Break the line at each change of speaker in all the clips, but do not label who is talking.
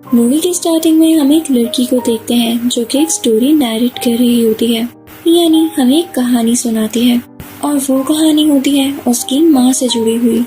Movie की starting में हम एक लड़की को देखते हैं जो कि एक स्टोरी नैरेट कर रही होती है, यानी हमें एक कहानी सुनाती है और वो कहानी होती है उसकी माँ से जुड़ी हुई।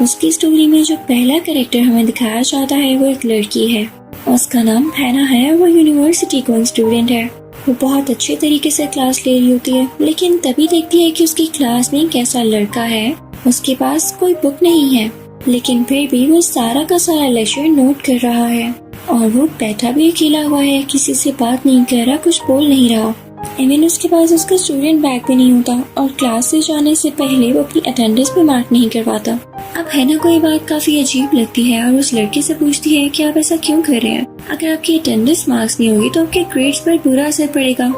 उसकी स्टोरी में जो पहला कैरेक्टर हमें दिखाया जाता है वो एक लड़की है। उसका नाम हैना है। वो यूनिवर्सिटी गोइंग स्टूडेंट है। वो बहुत अच्छे तरीके से क्लास ले रही होती है, लेकिन तभी देखती है कि उसकी क्लास में एक ऐसा लड़का है। उसके पास कोई बुक नहीं है, लेकिन फिर भी वो सारा का सारा लेक्चर नोट कर रहा है और वो बैठा भी अकेला हुआ है, किसी से बात नहीं कर रहा, कुछ बोल नहीं रहा। इवन उसके पास उसका स्टूडेंट बैग भी नहीं होता और क्लास से जाने से पहले वो अपनी अटेंडेंस भी मार्क नहीं करवाता। अब हैना को ये बात काफी अजीब लगती है और उस लड़के से पूछती है कि आप ऐसा क्यों कर रहे हैं? अगर आपकी अटेंडेंस मार्क्स नहीं होगी तो आपके ग्रेड्स पर बुरा असर पड़ेगा।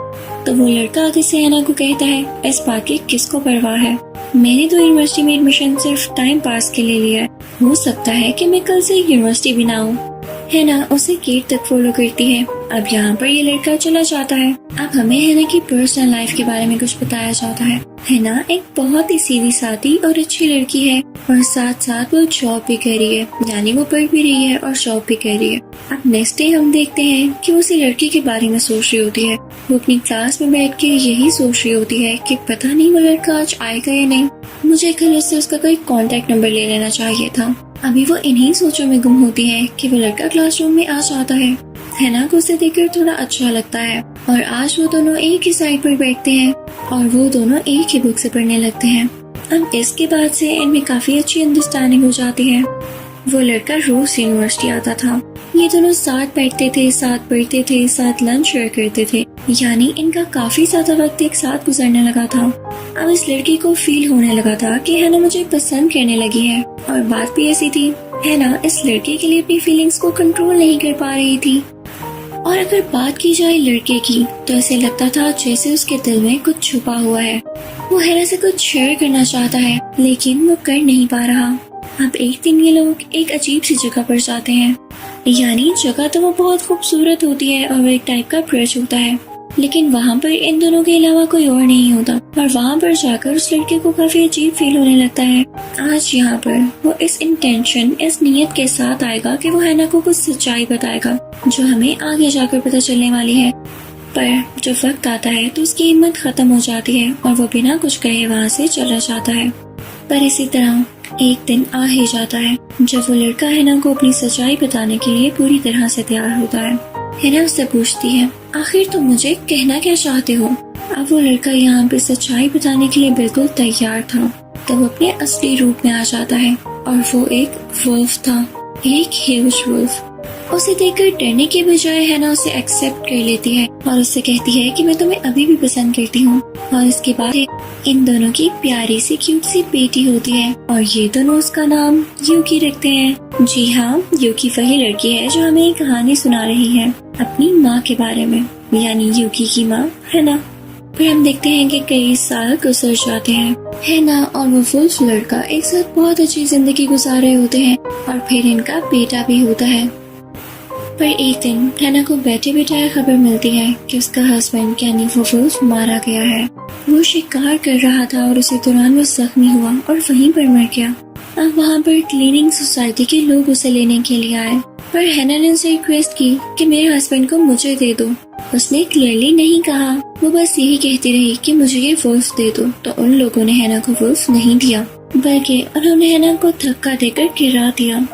तो वो लड़का आगे से हैना को कहता है, इस बात की किसको परवाह है, मैंने तो यूनिवर्सिटी में एडमिशन सिर्फ टाइम पास के लिए लिया है, हो सकता है कि मैं कल से यूनिवर्सिटी भी ना आऊँ। हैना उसे गेट तक फॉलो करती है। अब यहाँ पर ये लड़का चला जाता है। अब हमें हैना की पर्सनल लाइफ के बारे में कुछ बताया जाता है। हैना एक बहुत ही सीधी सादी और अच्छी लड़की है और साथ साथ वो जॉब भी कर रही है, यानी वो पढ़ भी रही है और जॉब भी कर रही है। अब नेक्स्ट डे हम देखते हैं कि वो उसी लड़की के बारे में सोच रही होती है। वो अपनी क्लास में बैठ के यही सोच रही होती है कि पता नहीं वो लड़का आज आएगा या नहीं, मुझे कल उससे उसका कोई कॉन्टेक्ट नंबर ले लेना चाहिए था। अभी वो इन्हीं सोचों में गुम होती है कि वो लड़का क्लासरूम में आ जाता है। हैना को उसे देखकर थोड़ा अच्छा लगता है और आज वो दोनों एक ही साइड पर बैठते हैं और वो दोनों एक ही बुक से पढ़ने लगते हैं। अब इसके बाद से इनमें काफी अच्छी अंडरस्टैंडिंग हो जाती है। वो लड़का रोज यूनिवर्सिटी आता था। ये दोनों साथ बैठते थे, साथ पढ़ते थे, साथ लंच शेयर करते थे, यानी इनका काफी ज्यादा वक्त एक साथ गुजरने लगा था। अब इस लड़की को फील होने लगा था कि हैना मुझे पसंद करने लगी है और बात भी ऐसी थी। हैना इस लड़के के लिए अपनी फीलिंग्स को कंट्रोल नहीं कर पा रही थी। और अगर बात की जाए लड़के की तो ऐसे लगता था जैसे उसके दिल में कुछ छुपा हुआ है। वो हैना से कुछ शेयर करना चाहता है, लेकिन वो कर नहीं पा रहा। अब एक दिन ये लोग एक अजीब सी जगह पर जाते हैं, यानी जगह तो वो बहुत खूबसूरत होती है और वो एक टाइप का ब्रिज होता है, लेकिन वहाँ पर इन दोनों के अलावा कोई और नहीं होता। और वहाँ पर जाकर उस लड़के को काफी अजीब फील होने लगता है। आज यहाँ पर वो इस इंटेंशन, इस नियत के साथ आएगा कि वो हैना को कुछ सच्चाई बताएगा जो हमें आगे जाकर पता चलने वाली है। पर जब वक्त आता है तो उसकी हिम्मत खत्म हो जाती है और वो बिना कुछ कहे वहाँ से चला जाता है। पर इसी तरह एक दिन आ ही जाता है जब वो लड़का हैना को अपनी सच्चाई बताने के लिए पूरी तरह से तैयार होता है। हैना उससे पूछती है, आखिर तुम मुझे कहना क्या चाहते हो? अब वो लड़का यहाँ पे सच्चाई बताने के लिए बिल्कुल तैयार था। तब वो अपने असली रूप में आ जाता है और वो एक वुल्फ था, एक ह्यूज वुल्फ। उसे देखकर डरने के बजाय हैना उसे एक्सेप्ट कर लेती है और उससे कहती है कि मैं तुम्हें अभी भी पसंद करती हूँ। और इसके बाद इन दोनों की प्यारी सी क्यूट सी बेटी होती है और ये दोनों उसका नाम यूकी रखते हैं। जी हाँ, यूकी वही लड़की है जो हमें एक कहानी सुना रही है अपनी माँ के बारे में, यानी यूकी की माँ हैना। फिर हम देखते हैं कि कई साल गुजर जाते हैं। हैना और वो वुल्फ लड़का एक साथ बहुत अच्छी जिंदगी गुजार रहे होते हैं और फिर इनका बेटा भी होता है। पर एक दिन हैना को बैठे बैठाए खबर मिलती है कि उसका हस्बैंड यानी वो वुल्फ मारा गया है। वो शिकार कर रहा था और उसी दौरान वो जख्मी हुआ और वहीं पर मर गया। अब वहाँ पर क्लीनिंग सोसाइटी के लोग उसे लेने के लिए आए, पर हैना ने उनसे रिक्वेस्ट की कि मेरे हस्बैंड को मुझे दे दो। उसने क्लियरली नहीं कहा, वो बस यही कहती रही कि मुझे ये वुल्फ दे दो। तो उन लोगों ने हैना को वुल्फ नहीं दिया, बल्कि उन्होंने हैना को धक्का देकर गिरा दिया।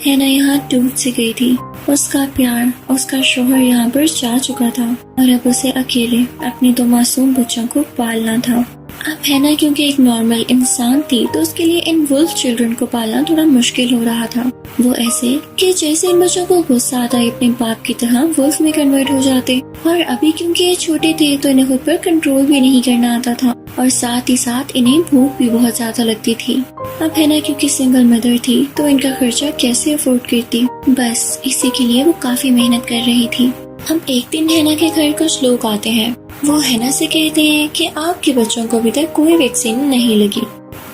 हैना यहाँ टूट से गई थी। उसका प्यार, उसका शोहर यहाँ पर जा चुका था और अब उसे अकेले अपने 2 मासूम बच्चों को पालना था। अब हैना क्योंकि एक नॉर्मल इंसान थी तो उसके लिए इन वुल्फ चिल्ड्रन को पालना थोड़ा मुश्किल हो रहा था। वो ऐसे कि जैसे इन बच्चों को गुस्सा आता है अपने बाप की तरह वुल्फ में कन्वर्ट हो जाते, और अभी क्योंकि ये छोटे थे तो इन्हें खुद पर कंट्रोल भी नहीं करना आता था और साथ ही साथ इन्हें भूख भी बहुत ज्यादा लगती थी। अब हैना क्योंकि सिंगल मदर थी तो इनका खर्चा कैसे अफोर्ड करती, बस इसी के लिए वो काफी मेहनत कर रही थी। हम एक दिन हैना के घर कुछ लोग आते हैं। वो हैना से कहते हैं कि आपके बच्चों को अभी तक कोई वैक्सीन नहीं लगी,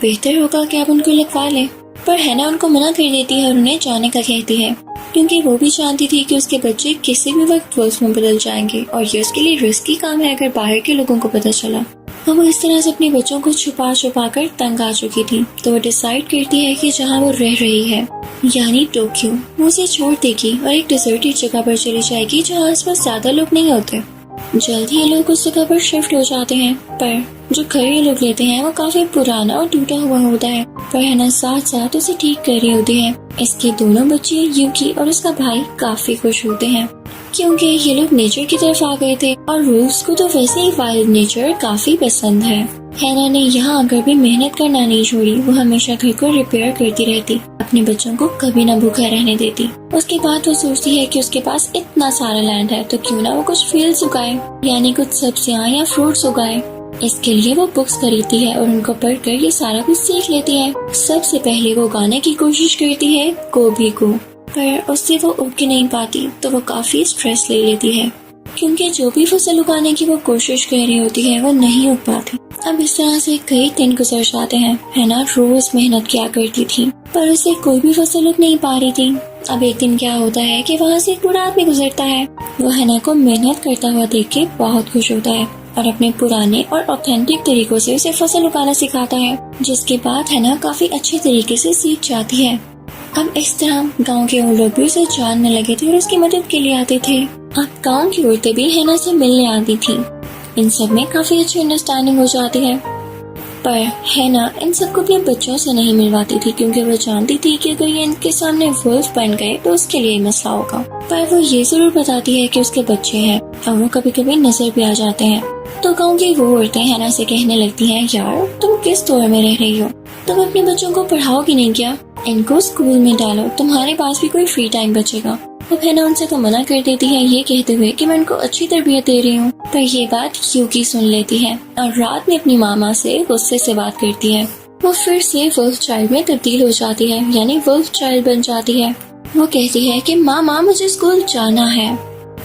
बेहतर होगा कि आप उनको लगवा लें। पर हैना उनको मना कर देती है और उन्हें जाने का कहती है, क्योंकि वो भी जानती थी कि उसके बच्चे किसी भी वक्त वुल्फ में बदल जाएंगे और ये उसके लिए रिस्की काम है अगर बाहर के लोगों को पता चला। और वो इस तरह से अपने बच्चों को छुपा छुपा कर तंग आ चुकी थी। तो वो डिसाइड करती है कि जहाँ वो रह रही है यानी टोक्यो। वो उसे छोड़ देगी और एक डिजर्टेड जगह पर चली जाएगी जहाँ आसपास ज्यादा लोग नहीं होते। जल्द ही ये लोग उस जगह पर शिफ्ट हो जाते हैं, पर जो घर ये लोग लेते हैं वो काफी पुराना और टूटा हुआ होता है। पर हैना साथ साथ उसे ठीक कर रही होती है। इसके दोनों बच्चे यूकी और उसका भाई काफी खुश होते हैं क्योंकि ये लोग नेचर की तरफ आ गए थे और रूल्स को तो वैसे ही वाइल्ड नेचर काफी पसंद है। हैना ने यहाँ आकर भी मेहनत करना नहीं छोड़ी। वो हमेशा घर को रिपेयर करती रहती, अपने बच्चों को कभी ना भूखा रहने देती। उसके बाद वो सोचती है कि उसके पास इतना सारा लैंड है तो क्यों ना वो कुछ फील्ड्स उगाए, यानी कुछ सब्जियां या फ्रूट्स उगाए। इसके लिए वो बुक्स खरीदती है और उनको पढ़कर ये सारा कुछ सीख लेती है। सबसे पहले वो उगाने की कोशिश करती है गोभी को, पर उससे वो उग के नहीं पाती तो वो काफी स्ट्रेस ले लेती है क्योंकि जो भी फसल उगाने की वो कोशिश कर रही होती है वो नहीं उग पाती। अब इस तरह से कई दिन गुजर जाते हैं। हैना रोज मेहनत किया करती थी पर उसे कोई भी फसल उग नहीं पा रही थी। अब एक दिन क्या होता है कि वहाँ से एक बूढ़ा आदमी गुजरता है। वो हैना को मेहनत करता हुआ देख के बहुत खुश होता है और अपने पुराने और ऑथेंटिक तरीकों से उसे फसल उगाना सिखाता है, जिसके बाद हैना काफी अच्छे तरीके से सीख जाती है। अब इस तरह गांव के और लोग भी उसे जानने लगे थे और उसकी मदद के लिए आते थे। अब गांव की औरतें भी हैना से मिलने आती थी। इन सब में काफी अच्छी अंडरस्टैंडिंग हो जाती है, पर हैना इन सबको अपने बच्चों से नहीं मिलवाती थी क्योंकि वो जानती थी कि अगर ये इनके सामने वुल्फ बन गए तो उसके लिए मसला होगा। पर वो ये जरूर बताती है कि उसके बच्चे हैं और वो कभी कभी नजर भी आ जाते हैं। तो गाँव की वो औरतें हैना से कहने लगती हैं, यार तुम किस दौर में रह रही हो, तुम अपने बच्चों को पढ़ाओगी नहीं क्या, इनको स्कूल में डालो, तुम्हारे पास भी कोई फ्री टाइम बचेगा। तो हैना उनसे तो मना कर देती है ये कहते हुए कि मैं उनको अच्छी तरबियत दे रही हूँ। पर ये बात यूकी सुन लेती है और रात में अपनी मामा से गुस्से से बात करती है। वो फिर से वुल्फ चाइल्ड में तब्दील हो जाती है, यानी वुल्फ चाइल्ड बन जाती है। वो कहती है कि मामा मुझे स्कूल जाना है,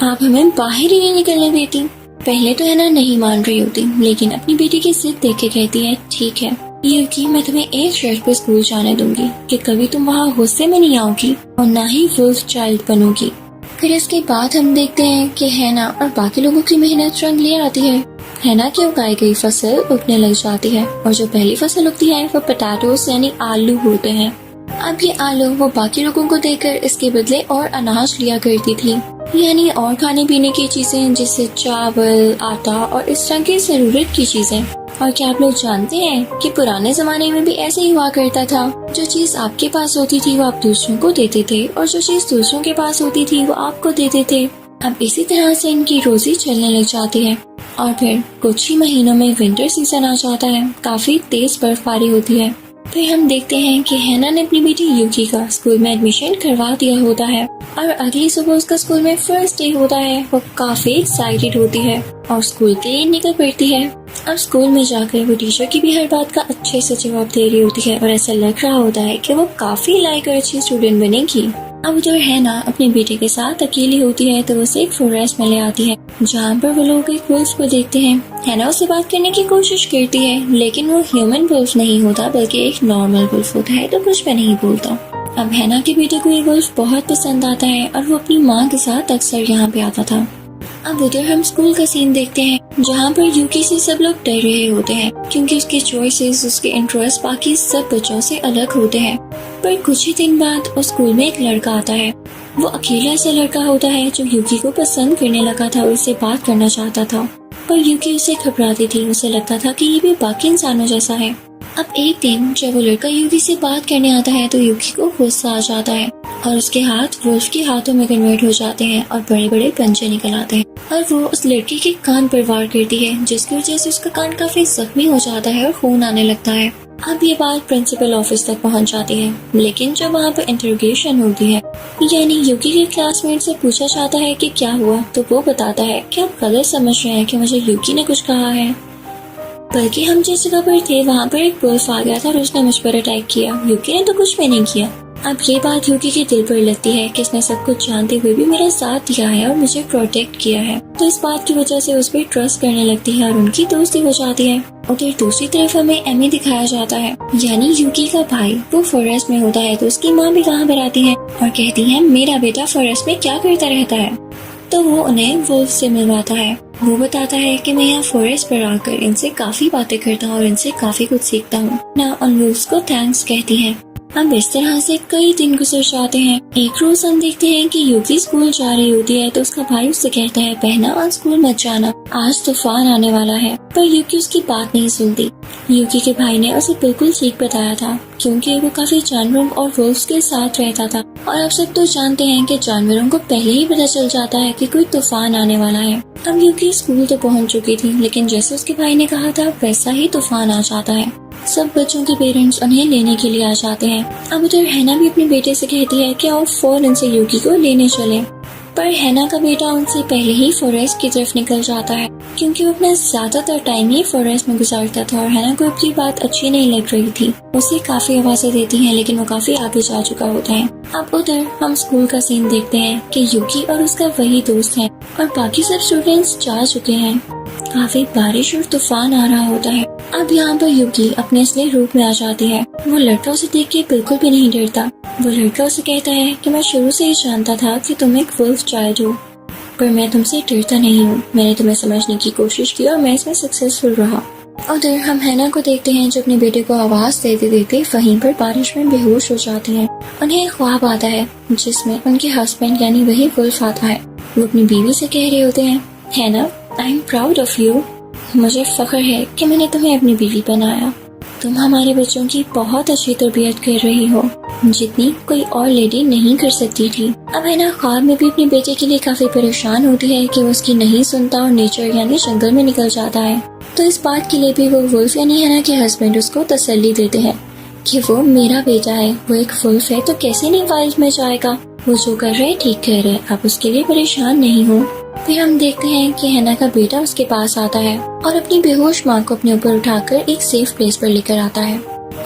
आप हमें बाहर ही नहीं निकलने देती। पहले तो हैना नहीं मान रही होती, लेकिन अपनी बेटी की जिद देख के कहती है ठीक है यूकी, मैं तुम्हें एक शर्त पे स्कूल जाने दूंगी कि कभी तुम वहाँ गुस्से में नहीं आओगी और ना ही वुल्फ चाइल्ड बनोगी। फिर इसके बाद हम देखते हैं कि हैना और बाकी लोगों की मेहनत रंग ले आती है। हैना की उगाई गई फसल उगने लग जाती है और जो पहली फसल उगती है वो पोटैटोस यानी आलू होते हैं। अब ये आलू वो बाकी लोगों को देकर इसके बदले और अनाज लिया करती थी, यानी और खाने पीने की चीजें जैसे चावल, आटा और इस तरह की जरूरत की चीजें। और क्या आप लोग जानते हैं कि पुराने जमाने में भी ऐसे ही हुआ करता था, जो चीज आपके पास होती थी वो आप दूसरों को देते थे और जो चीज दूसरों के पास होती थी वो आपको देते थे। अब इसी तरह से इनकी रोजी चलने लग जाती है और फिर कुछ ही महीनों में विंटर सीजन आ जाता है, काफी तेज बर्फबारी होती है। फिर हम देखते हैं कि हैना ने अपनी बेटी यूकी का स्कूल में एडमिशन करवा दिया होता है और अगली सुबह उसका स्कूल में फर्स्ट डे होता है। वो काफी एक्साइटेड होती है और स्कूल के लिए निकल पड़ती है। अब स्कूल में जाकर वो टीचर की भी हर बात का अच्छे से जवाब दे रही होती है और ऐसा लग रहा होता है कि वो काफी लायक और अच्छी स्टूडेंट बनेगी। अब उधर हैना अपनी बेटी के साथ अकेली होती है तो उसे एक फॉरेस्ट में ले आती है जहाँ पर वो लोग एक वुल्फ को देखते हैं। हैना उससे बात करने की कोशिश करती है लेकिन वो ह्यूमन वुल्फ नहीं होता बल्कि एक नॉर्मल वुल्फ होता है, तो कुछ भी नहीं बोलता। अब हैना के बेटे को ये वुल्फ बहुत पसंद आता है और वो अपनी माँ के साथ अक्सर यहाँ पे आता था। अब उधर हम स्कूल का सीन देखते हैं जहाँ पर यूकी से सब लोग डर रहे होते हैं क्योंकि उसके चॉइसेस, उसके इंटरेस्ट बाकी सब बच्चों से अलग होते हैं। पर कुछ ही दिन बाद उस स्कूल में एक लड़का आता है। वो अकेला ऐसा लड़का होता है जो यूकी को पसंद करने लगा था और उससे बात करना चाहता था, पर यूकी उससे घबराती थी। उसे लगता था कि ये भी बाकी इंसानों जैसा है। अब एक दिन जब वो लड़का यूकी से बात करने आता है तो यूकी को गुस्सा आ जाता है और उसके हाथ वुल्फ के हाथों में कन्वर्ट हो जाते हैं और बड़े बड़े पंजे निकल आते हैं और वो उस लड़की के कान पर वार करती है, जिसकी वजह से उसका कान काफी जख्मी हो जाता है और खून आने लगता है। अब ये बात प्रिंसिपल ऑफिस तक पहुंच जाती है, लेकिन जब वहाँ पर इंटरोगेशन होती है यानी यूकी के क्लासमेट से पूछा जाता है कि क्या हुआ, तो वो बताता है कि आप गलत समझ रहे हैं कि मुझे यूकी ने कुछ कहा है, बल्कि हम जिस जगह पर थे वहाँ पर एक वुल्फ आ गया था और उसने मुझ पर अटैक किया। यूकी ने तो कुछ भी नहीं किया। अब ये बात यूकी के दिल पर लगती है कि इसने सब कुछ जानते हुए भी मेरा साथ दिया है और मुझे प्रोटेक्ट किया है, तो इस बात की वजह से उस पर ट्रस्ट करने लगती है और उनकी दोस्ती हो जाती है। उधर दूसरी तरफ हमें एमी दिखाया जाता है, यानी यूकी का भाई। वो फॉरेस्ट में होता है तो उसकी माँ भी वहाँ पर आती है और कहती है मेरा बेटा फॉरेस्ट में क्या करता रहता है, तो वो उन्हें वुल्फ से मिलवाता है। वो बताता है कि मैं यहाँ फॉरेस्ट पर आकर इनसे काफी बातें करता हूँ और इनसे काफी कुछ सीखता हूँ ना। उन वुल्फ्स को थैंक्स कहती है अब इस तरह से कई दिन गुजर जाते हैं। एक रोज हम देखते हैं कि यूकी स्कूल जा रही होती है तो उसका भाई उससे कहता है, बहना आज स्कूल मत जाना, आज तूफान आने वाला है। पर यूकी उसकी बात नहीं सुनती। यूकी के भाई ने उसे बिल्कुल ठीक बताया था, क्योंकि वो काफी जानवरों और वुल्फ्स के साथ रहता था। और अब सब तो जानते हैं कि जानवरों को पहले ही पता चल जाता है कि कोई तूफान आने वाला है। अब यूकी स्कूल तो पहुंच चुकी थी, लेकिन जैसे उसके भाई ने कहा था वैसा ही तूफान आ जाता है। सब बच्चों के पेरेंट्स उन्हें लेने के लिए आ जाते हैं। अब उधर हैना भी अपने बेटे से कहती है कि आप फौरन से यूकी को लेने चले। पर हैना का बेटा उनसे पहले ही फॉरेस्ट की तरफ निकल जाता है, क्योंकि वो अपना ज्यादातर टाइम ही फॉरेस्ट में गुजारता था और हैना को अपनी बात अच्छी नहीं लग रही थी। उसे काफी आवाजें देती हैं, लेकिन वो काफी आगे जा चुका होता है। अब उधर हम स्कूल का सीन देखते हैं कि यूकी और उसका वही दोस्त है और बाकी सब स्टूडेंट्स जा चुके हैं। काफी बारिश और तूफान आ रहा होता है। अब यहाँ पर यूकी अपने असली रूप में आ जाती है। वो लड़का उसे देख के बिल्कुल भी नहीं डरता। वो लड़का उसे कहता है कि मैं शुरू से ही जानता था कि तुम एक वुल्फ चाइल्ड हो, पर मैं तुमसे डरता नहीं हूँ। मैंने तुम्हें समझने की कोशिश की और मैं इसमें सक्सेसफुल रहा। उधर हम हैना को देखते हैं जो अपने बेटे को आवाज देते देते वहीं पर बारिश में बेहोश हो जाती है। उन्हें एक ख्वाब आता है जिसमें उनके हस्बैंड यानी वही वुल्फ आता है। वो अपनी बीवी से कह रहे होते हैं, हैना, I am proud of you. मुझे फख्र है कि मैंने तुम्हें अपनी बीवी बनाया। तुम हमारे बच्चों की बहुत अच्छी तरबियत कर रही हो, जितनी कोई और लेडी नहीं कर सकती थी। अब हैना ख्वाब में भी अपने बेटे के लिए काफी परेशान होती है कि वो उसकी नहीं सुनता और नेचर यानी जंगल में निकल जाता है। तो इस बात के लिए भी वो वुल्फ यानी हैना के हस्बैंड उसको तसल्ली देते हैं कि वो मेरा बेटा है, वो एक वुल्फ है तो कैसे नहीं वाइल्ड में जाएगा, वो जो कर रहे ठीक कह रहे, आप उसके लिए परेशान नहीं हो। फिर हम देखते हैं कि हैना का बेटा उसके पास आता है और अपनी बेहोश माँ को अपने ऊपर उठाकर एक सेफ प्लेस पर लेकर आता है।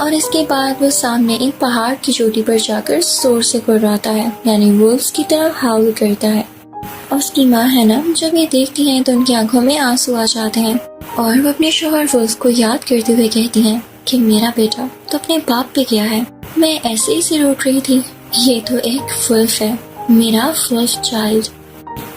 और इसके बाद वो सामने एक पहाड़ की चोटी पर जाकर जोर से गुर्राता है, यानी वुल्फ्स की तरह हाउल करता है। और उसकी माँ हैना जब ये देखती हैं तो उनकी आंखों में आंसू आ जाते हैं और वो अपने शौहर वुल्फ को याद करते हुए कहती हैं कि मेरा बेटा तो अपने बाप पे गया है, मैं ऐसे ही से रोक रही थी, ये तो एक वुल्फ है, मेरा वुल्फ चाइल्ड।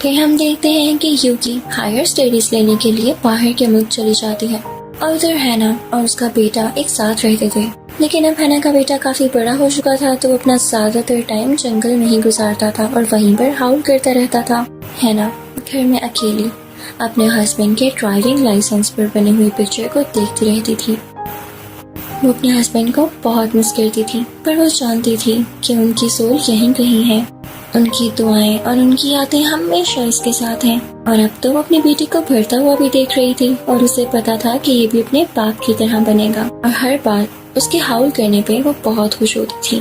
फिर हम देखते हैं कि यूकी हायर स्टडीज लेने के लिए बाहर के मुल्क चली जाती है और उधर हैना और उसका बेटा एक साथ रहते थे। लेकिन अब हैना का बेटा काफी बड़ा हो चुका था तो वो अपना ज्यादातर टाइम जंगल में ही गुजारता था और वहीं पर हाउल करता रहता था। हैना घर में अकेली अपने हस्बैंड के ड्राइविंग लाइसेंस पर बनी हुई पिक्चर को देखती रहती थी। वो अपने हस्बैंड को बहुत मिस करती थी, पर वो जानती थी कि उनकी सोल यहीं कहीं है। उनकी दुआएं और उनकी यादें हमेशा इसके साथ हैं। और अब तो वो अपने बेटे को बढ़ता हुआ भी देख रही थी और उसे पता था कि ये भी अपने बाप की तरह बनेगा और हर बार उसके हाउल करने पे वो बहुत खुश होती थी।